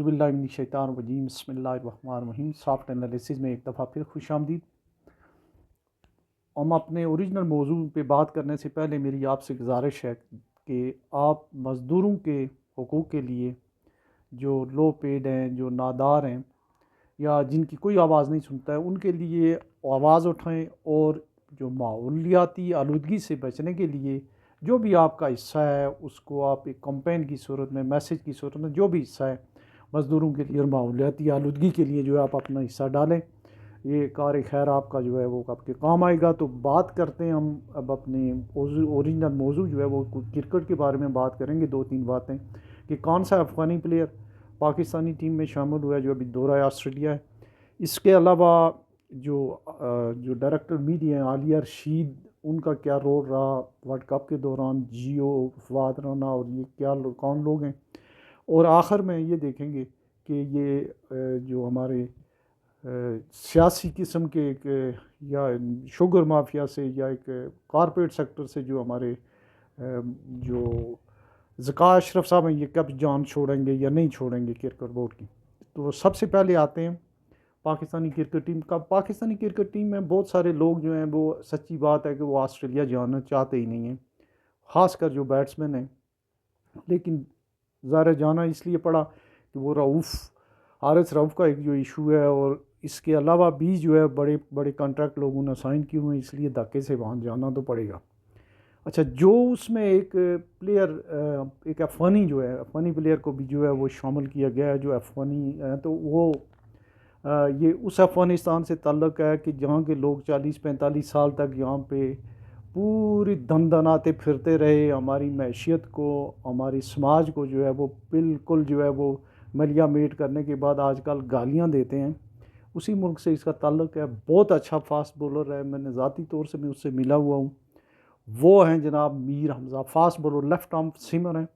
बिल्लाहि मिनश्शैतानिर्रजीम बिस्मिल्लाहिर्रहमानिर्रहीम। Soft analysis में एक दफ़ा फिर खुश आमदीद। हम अपने ओरिजिनल मौजू पे बात करने से पहले मेरी आपसे गुजारिश है कि आप मज़दूरों के हुकूक़ के लिए, जो लो पेड हैं, जो नादार हैं या जिनकी कोई आवाज़ नहीं सुनता है, उनके लिए आवाज़ उठाएं और जो माहौलियाती आलूदगी से बचने के लिए जो भी आपका हिस्सा है उसको आप एक कैंपेन की सूरत में, मैसेज की सूरत में, जो भी हिस्सा है मज़दूरों के लिए और माहौलियाती आलूदगी के लिए जो है आप अपना हिस्सा डालें। ये कार खैर आपका जो है वो आपके काम आएगा। तो बात करते हैं हम अब अपने ओरिजिनल मौजू जो है वो क्रिकेट के बारे में बात करेंगे। दो तीन बातें कि कौन सा अफ़गानी प्लेयर पाकिस्तानी टीम में शामिल हुआ है जो अभी दौरा ऑस्ट्रेलिया है। इसके अलावा जो डायरेक्टर मीडिया हैं आलिया रशीद, उनका क्या रोल रहा वर्ल्ड कप के दौरान, जियो, फवाद राना और ये क्या कौन लोग हैं। और आखिर में ये देखेंगे कि ये जो हमारे सियासी किस्म के एक या शुगर माफिया से या एक कॉरपोरेट सेक्टर से जो हमारे जो ज़का अशरफ साहब हैं, ये कब जान छोड़ेंगे या नहीं छोड़ेंगे क्रिकेट बोर्ड की। तो सबसे पहले आते हैं पाकिस्तानी क्रिकेट टीम का। पाकिस्तानी क्रिकेट टीम में बहुत सारे लोग जो हैं वो सच्ची बात है कि वो ऑस्ट्रेलिया जाना चाहते ही नहीं हैं, ख़ासकर जो बैट्समैन हैं। लेकिन ज़ाहिर जाना इसलिए पड़ा कि वो हारिस रऊफ़ का एक जो इशू है और इसके अलावा भी जो है बड़े बड़े कॉन्ट्रैक्ट लोगों ने साइन किए हुए हैं, इसलिए धक्के से वहाँ जाना तो पड़ेगा। अच्छा, जो उसमें एक प्लेयर एक अफ़गानी जो है, अफ़गानी प्लेयर को भी जो है वो शामिल किया गया है जो अफ़गानी है, तो वो ये उस अफ़गानिस्तान से ताल्लुक़ है कि जहाँ के लोग 40-45 साल तक यहाँ पे पूरी दनाते फिरते रहे, हमारी मैशियत को, हमारी समाज को जो है वो बिल्कुल जो है वो मलिया मेट करने के बाद आजकल गालियाँ देते हैं। उसी मुल्क से इसका ताल्लुक़ है। बहुत अच्छा फास्ट बॉलर है, मैंने ज़ाती तौर से मैं उससे मिला हुआ हूँ। वो हैं जनाब Mir Hamza, fast bowler, left arm spinner हैं।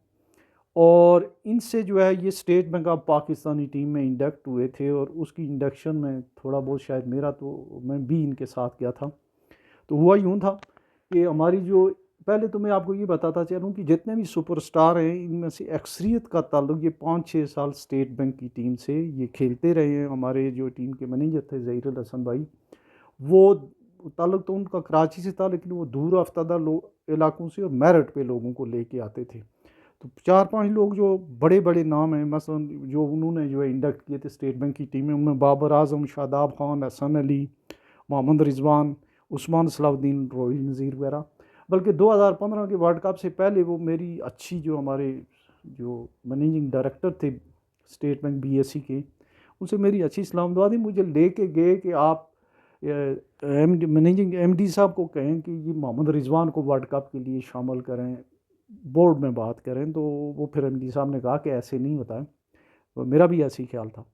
और इनसे जो है ये state bank of Pakistani team में इंडक्ट हुए थे और उसकी इंडक्शन में थोड़ा बहुत शायद मेरा तो मैं भी इनके साथ गया था। तो हुआ यूँ था कि हमारी जो पहले तो मैं आपको ये बताता चलूँ कि जितने भी सुपरस्टार हैं इनमें से अक्सरियत का ताल्लुक ये 5-6 साल स्टेट बैंक की टीम से ये खेलते रहे हैं। हमारे जो टीम के मैनेजर थे ज़हीरुल हसन भाई, वो ताल्लुक तो उनका कराची से था, लेकिन वो दूर अफ्तादा इलाकों से और मेरिट पे लोगों को लेके आते थे। तो 4-5 लोग जो बड़े बड़े नाम हैं, मसलन जो उन्होंने जो है इंडक्ट किए थे स्टेट बैंक की टीम में, उनमें बाबर आजम, शादाब खान, हसन अली, मोहम्मद रिजवान, उस्मान सलाउद्दीन, रोहिल नज़ीर वगैरह। बल्कि 2015 के वर्ल्ड कप से पहले वो मेरी अच्छी जो हमारे जो मैनेजिंग डायरेक्टर थे स्टेट बैंक BSE के, उनसे मेरी अच्छी सलाम दुआ थी। मुझे लेके गए कि आप मैनेजिंग MD साहब को कहें कि ये मोहम्मद रिजवान को वर्ल्ड कप के लिए शामिल करें, बोर्ड में बात करें। तो वो फिर MD साहब ने कहा कि ऐसे नहीं होता है। तो मेरा भी ऐसे ही ख्याल था।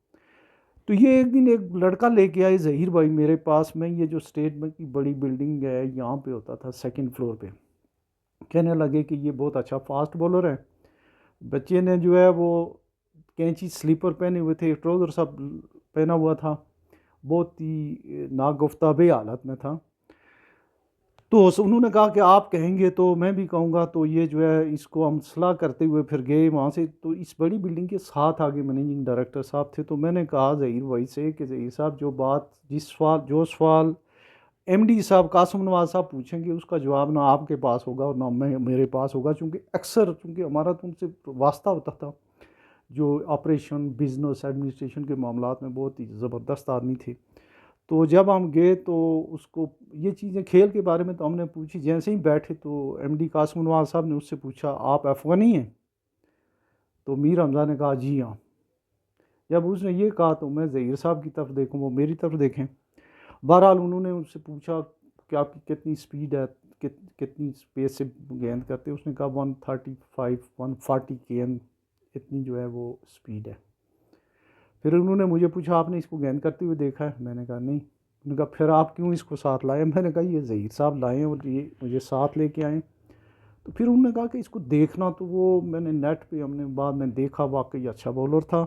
तो ये एक दिन एक लड़का लेके आए ज़हीर भाई मेरे पास में, ये जो स्टेट बैंक की बड़ी बिल्डिंग है यहाँ पे होता था, सेकंड फ्लोर पे। कहने लगे कि ये बहुत अच्छा फास्ट बॉलर है। बच्चे ने जो है वो कैंची स्लीपर पहने हुए थे, ट्राउज़र सब पहना हुआ था, बहुत ही नागुफ्ताबे हालत में था। तो उन्होंने कहा कि आप कहेंगे तो मैं भी कहूँगा। तो ये जो है इसको हम सलाह करते हुए फिर गए वहाँ से। तो इस बड़ी बिल्डिंग के साथ आगे मैनेजिंग डायरेक्टर साहब थे। तो मैंने कहा ज़हीर भाई से कि ज़हीर साहब जो सवाल MD साहब कासिम नवाज साहब पूछेंगे उसका जवाब ना आपके पास होगा और ना मेरे पास होगा, चूँकि हमारा तो उनसे वास्ता होता था। जो ऑपरेशन, बिज़नेस, एडमिनिस्ट्रेशन के मामलात में बहुत ही ज़बरदस्त आदमी थे। तो जब हम गए तो उसको ये चीज़ें खेल के बारे में तो हमने पूछी। जैसे ही बैठे तो MD कासिम नवाज साहब ने उससे पूछा, आप अफ़गानी हैं? तो मीर हमज़ा ने कहा जी हाँ। जब उसने ये कहा तो मैं ज़हीर साहब की तरफ देखूँ, वो मेरी तरफ देखें। बहरहाल उन्होंने उससे पूछा कि आपकी कितनी स्पीड है, कितनी स्पेस से गेंद करते। उसने कहा 135-140 km इतनी जो है वो स्पीड है। फिर उन्होंने मुझे पूछा, आपने इसको गेंद करते हुए देखा है? मैंने कहा नहीं। उन्होंने कहा फिर आप क्यों इसको साथ लाए? मैंने कहा ये ज़हीर साहब लाए हैं और ये मुझे साथ लेके आए। तो फिर उन्होंने कहा कि इसको देखना। तो वो मैंने नेट पे हमने बाद में देखा, वाकई अच्छा बॉलर था।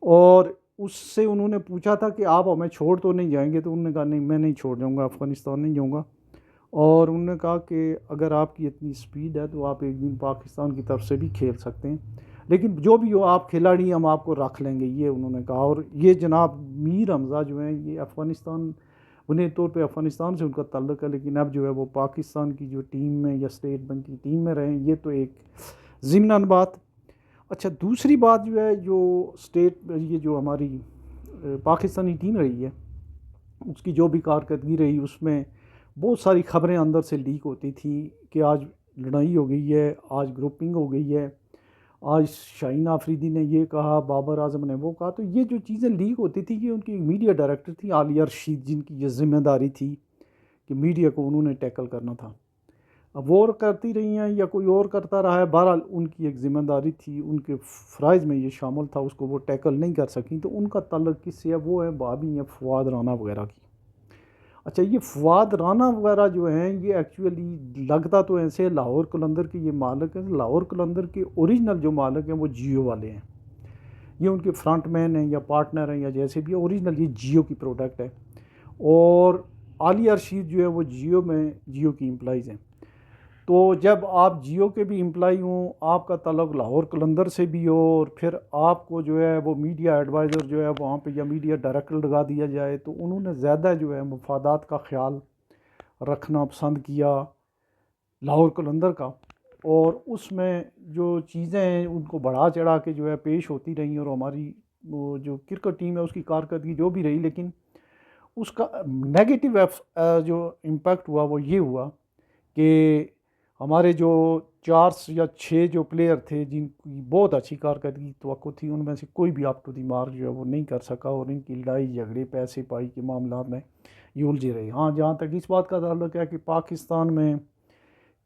और उससे उन्होंने पूछा था कि आप हमें छोड़ तो नहीं जाएंगे? तो उन्होंने कहा नहीं, मैं नहीं छोड़ जाऊँगा, अफ़गानिस्तान नहीं जाऊँगा। और उन्होंने कहा कि अगर आपकी इतनी स्पीड है तो आप एक दिन पाकिस्तान की तरफ से भी खेल सकते हैं। لیکن جو بھی ہو آپ کھلاڑی ہم آپ کو رکھ لیں گے، یہ انہوں نے کہا۔ اور یہ جناب میر حمزہ جو ہیں یہ افغانستان، بنیادی طور پہ افغانستان سے ان کا تعلق ہے، لیکن اب جو ہے وہ پاکستان کی جو ٹیم میں یا اسٹیٹ بینک کی ٹیم میں رہے ہیں، یہ تو ایک ضمناً بات۔ اچھا دوسری بات جو ہے، جو اسٹیٹ یہ جو ہماری پاکستانی ٹیم رہی ہے، اس کی جو بھی کارکردگی رہی، اس میں بہت ساری خبریں اندر سے لیک ہوتی تھیں کہ آج لڑائی ہو گئی ہے، آج گروپنگ ہو گئی ہے، آج شاہین آفریدی نے یہ کہا، بابر اعظم نے وہ کہا۔ تو یہ جو چیزیں لیک ہوتی تھی، یہ ان کی میڈیا ڈائریکٹر تھی عالیہ رشید، جن کی یہ ذمہ داری تھی کہ میڈیا کو انہوں نے ٹیکل کرنا تھا۔ اب وہ کرتی رہی ہیں یا کوئی اور کرتا رہا ہے، بہرحال ان کی ایک ذمہ داری تھی، ان کے فرائض میں یہ شامل تھا، اس کو وہ ٹیکل نہیں کر سکیں۔ تو ان کا تعلق کس سے ہے؟ وہ ہے بھابھی ہیں فواد رانا وغیرہ کی۔ اچھا یہ فواد رانا وغیرہ جو ہیں، یہ ایکچولی لگتا تو ایسے لاہور قلندر کے یہ مالک ہیں، لاہور قلندر کے اوریجنل جو مالک ہیں وہ جیو والے ہیں، یہ ان کے فرنٹ مین ہیں یا پارٹنر ہیں یا جیسے بھی، اوریجنل یہ جیو کی پروڈکٹ ہے۔ اور عالیہ رشید جو ہے وہ جیو میں جیو کی امپلائیز ہیں۔ تو جب آپ جیو کے بھی امپلائی ہوں، آپ کا تعلق لاہور قلندر سے بھی ہو، اور پھر آپ کو جو ہے وہ میڈیا ایڈوائزر جو ہے وہاں پہ یا میڈیا ڈائریکٹر لگا دیا جائے، تو انہوں نے زیادہ جو ہے مفادات کا خیال رکھنا پسند کیا لاہور قلندر کا۔ اور اس میں جو چیزیں ہیں ان کو بڑھا چڑھا کے جو ہے پیش ہوتی رہیں، اور ہماری وہ جو کرکٹ ٹیم ہے اس کی کارکردگی جو بھی رہی، لیکن اس کا نیگیٹو جو امپیکٹ ہوا وہ یہ ہوا کہ ہمارے جو 4 یا 6 جو پلیئر تھے جن کی بہت اچھی کارکردگی توقع تھی، ان میں سے کوئی بھی اپ ٹو دی مارک جو ہے وہ نہیں کر سکا، اور ان کی لڑائی جھگڑے پیسے پائی کے معاملات میں یہ الجھے رہے۔ ہاں جہاں تک اس بات کا تعلق ہے کہ پاکستان میں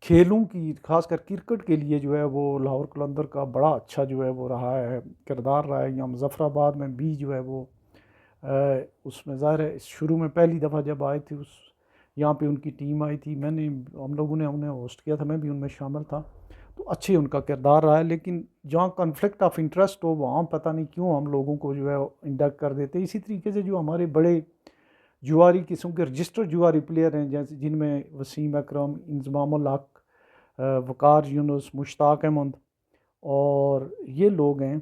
کھیلوں کی خاص کر کرکٹ کے لیے جو ہے وہ لاہور قلندر کا بڑا اچھا جو ہے وہ رہا ہے، کردار رہا ہے۔ یہاں مظفر آباد میں بھی جو ہے وہ اس میں ظاہر ہے شروع میں پہلی دفعہ جب آئے تھے، یہاں پہ ان کی ٹیم آئی تھی، ہم لوگوں نے انہیں ہوسٹ کیا تھا، میں بھی ان میں شامل تھا، تو اچھے ان کا کردار رہا ہے۔ لیکن جہاں کنفلکٹ آف انٹرسٹ ہو وہاں پتہ نہیں کیوں ہم لوگوں کو جو ہے انڈکٹ کر دیتے۔ اسی طریقے سے جو ہمارے بڑے جواری قسم کے رجسٹر جواری پلیئر ہیں، جیسے جن میں وسیم اکرم، انضمام الحق، وقار یونس، مشتاق احمد اور یہ لوگ ہیں،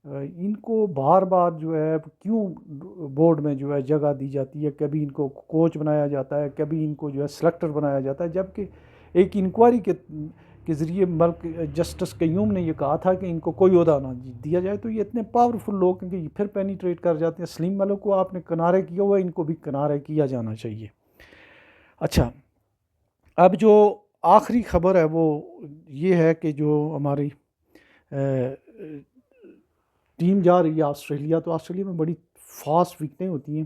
ان کو بار بار جو ہے کیوں بورڈ میں جو ہے جگہ دی جاتی ہے؟ کبھی ان کو کوچ بنایا جاتا ہے، کبھی ان کو جو ہے سلیکٹر بنایا جاتا ہے، جبکہ ایک انکوائری کے ذریعے ملک جسٹس قیوم نے یہ کہا تھا کہ ان کو کوئی عہدہ نہ دیا جائے۔ تو یہ اتنے پاورفل لوگ ہیں کہ یہ پھر پینیٹریٹ کر جاتے ہیں۔ سلیم ملک کو آپ نے کنارے کیا ہوا ہے، ان کو بھی کنارے کیا جانا چاہیے۔ اچھا اب جو آخری خبر ہے وہ یہ ہے کہ جو ہماری ٹیم جا رہی ہے آسٹریلیا، تو آسٹریلیا میں بڑی فاسٹ وکٹیں ہوتی ہیں،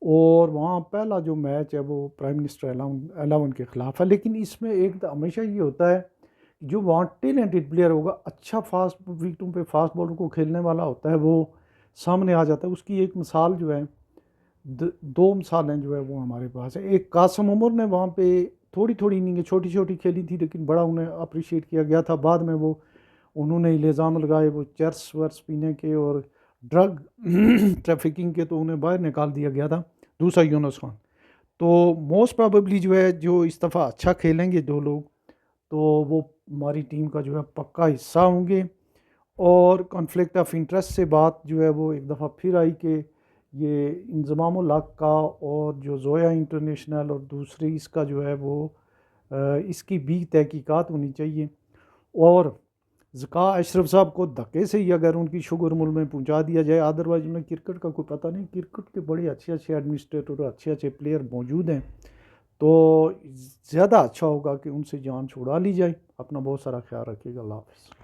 اور وہاں پہلا جو میچ ہے وہ پرائم منسٹر 11 کے خلاف ہے۔ لیکن اس میں ایک ہمیشہ یہ ہوتا ہے جو وہاں ٹیلنٹڈ پلیئر ہوگا، اچھا فاسٹ وکٹوں پہ فاسٹ بالر کو کھیلنے والا ہوتا ہے، وہ سامنے آ جاتا ہے۔ اس کی ایک مثال جو ہے، 2 مثالیں جو ہے وہ ہمارے پاس ہے۔ ایک قاسم عمر نے وہاں پہ تھوڑی اننگیں چھوٹی کھیلی تھی، لیکن بڑا انہیں اپریشیٹ کیا گیا تھا۔ بعد میں وہ انہوں نے الزام لگائے وہ چرس ورس پینے کے اور ڈرگ ٹریفکنگ کے، تو انہیں باہر نکال دیا گیا تھا۔ دوسرا یونس خان، تو موسٹ پرابیبلی جو ہے جو اس دفعہ اچھا کھیلیں گے 2 لوگ، تو وہ ہماری ٹیم کا جو ہے پکا حصہ ہوں گے۔ اور کنفلکٹ آف انٹرسٹ سے بات جو ہے وہ ایک دفعہ پھر آئی کہ یہ انضمام الحق کا اور جو زویا انٹرنیشنل اور دوسری اس کا جو ہے وہ اس کی بھی تحقیقات ہونی چاہیے۔ اور ذکا اشرف صاحب کو دھکے سے ہی اگر ان کی شگر مل میں پہنچا دیا جائے، ادروائز انہیں کرکٹ کا کوئی پتہ نہیں۔ کرکٹ کے بڑے اچھے ایڈمنسٹریٹر اور اچھے پلیئر موجود ہیں، تو زیادہ اچھا ہوگا کہ ان سے جان چھڑا لی جائے۔ اپنا بہت سارا خیال رکھیے گا، اللہ حافظ۔